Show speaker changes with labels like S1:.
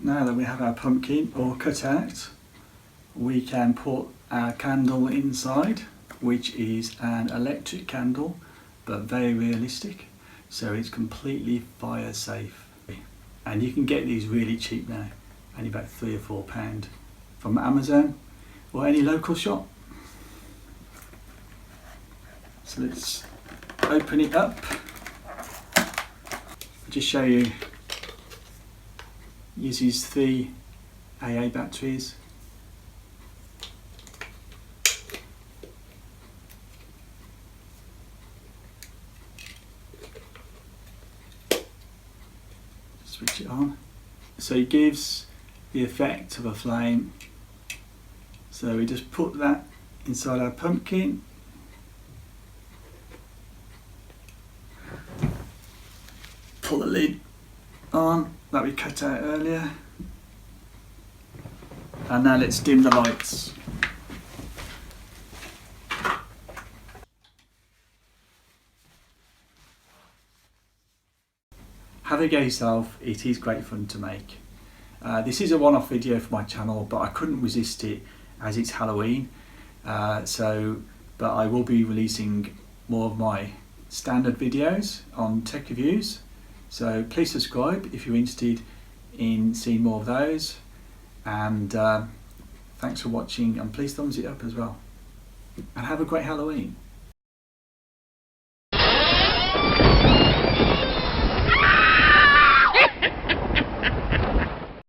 S1: Now that we have our pumpkin all cut out, we can put our candle inside, which is an electric candle but very realistic, so it's completely fire safe. And you can get these really cheap now, only about £3 or £4 from Amazon or any local shop. So let's open it up. Just show you, uses 3 AA batteries. Switch it on. So it gives the effect of a flame. So we just put that inside our pumpkin. Pull the lid on that we cut out earlier. And now let's dim the lights. Have a go yourself, it is great fun to make. This is a one-off video for my channel, but I couldn't resist it as it's Halloween. But I will be releasing more of my standard videos on tech reviews. So please subscribe if you're interested in seeing more of those. And thanks for watching, and please thumbs it up as well. And have a great Halloween.